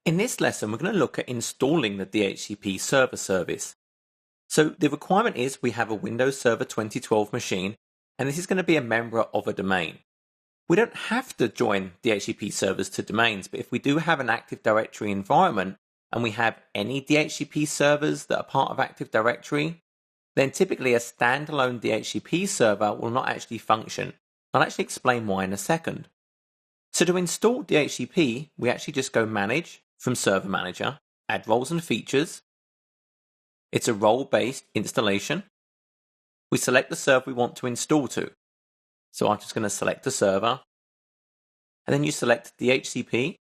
In this lesson, we're going to look at installing the DHCP server service. So the requirement is we have a Windows Server 2012 machine, and this is going to be a member of a domain. We don't have to join DHCP servers to domains, but if we do have an Active Directory environment and we have any DHCP servers that are part of Active Directory, then typically a standalone DHCP server will not actually function. I'll actually explain why in a second. So to install DHCP, we actually just go Manage from Server Manager, add roles and features. It's a role-based installation. We select the server we want to install to. So I'm just going to select the server. And then you select DHCP.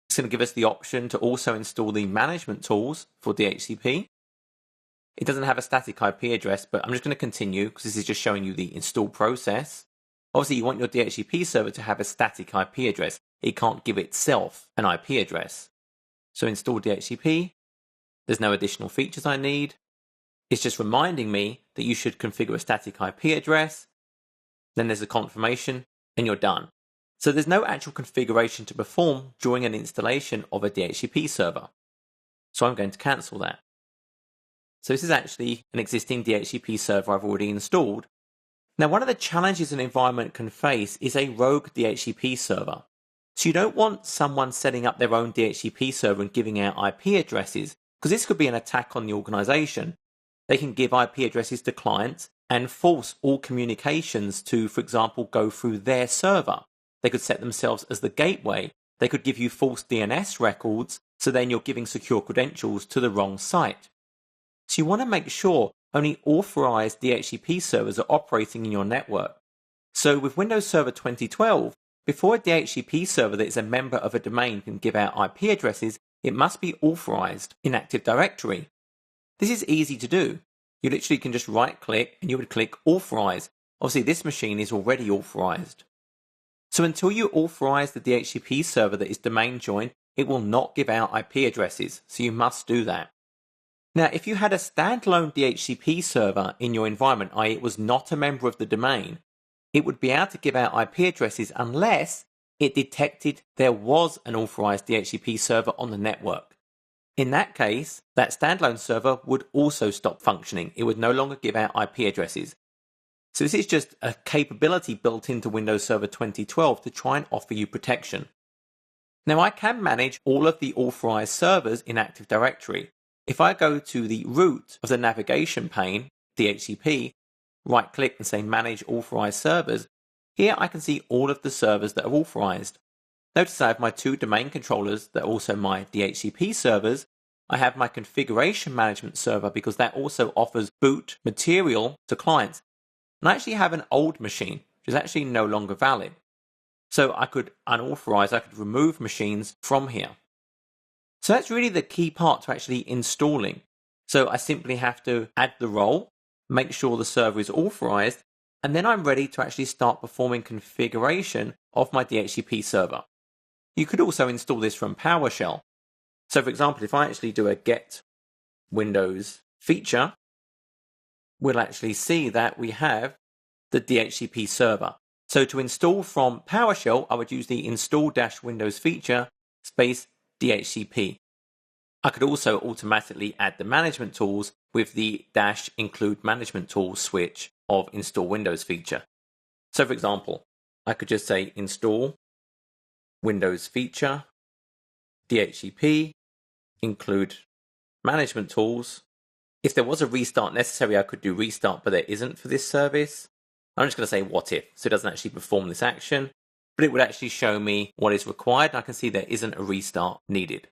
It's going to give us the option to also install the management tools for DHCP. It doesn't have a static IP address, but I'm just going to continue because this is just showing you the install process. Obviously, you want your DHCP server to have a static IP address. It can't give itself an IP address. So install DHCP. There's no additional features I need. It's just reminding me that you should configure a static IP address. Then there's a confirmation and you're done. So there's no actual configuration to perform during an installation of a DHCP server. So I'm going to cancel that. So this is actually an existing DHCP server I've already installed. Now, one of the challenges an environment can face is a rogue DHCP server. So you don't want someone setting up their own DHCP server and giving out IP addresses, because this could be an attack on the organization. They can give IP addresses to clients and force all communications to, for example, go through their server. They could set themselves as the gateway. They could give you false DNS records, so then you're giving secure credentials to the wrong site. So you want to make sure only authorized DHCP servers are operating in your network. So with Windows Server 2012, before a DHCP server that is a member of a domain can give out IP addresses, it must be authorized in Active Directory. This is easy to do. You literally can just right-click and you would click Authorize. Obviously, this machine is already authorized. So until you authorize the DHCP server that is domain joined, it will not give out IP addresses, so you must do that. Now, if you had a standalone DHCP server in your environment, i.e. it was not a member of the domain, it would be able to give out IP addresses unless it detected there was an authorized DHCP server on the network. In that case, that standalone server would also stop functioning. It would no longer give out IP addresses. So this is just a capability built into Windows Server 2012 to try and offer you protection. Now, I can manage all of the authorized servers in Active Directory. If I go to the root of the navigation pane, DHCP, right-click and say Manage Authorized Servers, here I can see all of the servers that are authorized. Notice I have my two domain controllers that are also my DHCP servers. I have my configuration management server because that also offers boot material to clients. And I actually have an old machine, which is actually no longer valid. So I could unauthorize, I could remove machines from here. So that's really the key part to actually installing. So I simply have to add the role, make sure the server is authorized, and then I'm ready to actually start performing configuration of my DHCP server. You could also install this from PowerShell. So for example, if I actually do a get Windows feature, we'll actually see that we have the DHCP server. So to install from PowerShell, I would use the install-Windows feature space DHCP. I could also automatically add the management tools with the -include management tools switch of install Windows feature. So for example, I could just say install Windows feature, DHCP, include management tools. If there was a restart necessary, I could do restart, but there isn't for this service. I'm just going to say what if, so it doesn't actually perform this action, but it would actually show me what is required, and I can see there isn't a restart needed.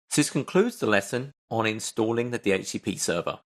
So this concludes the lesson on installing the DHCP server.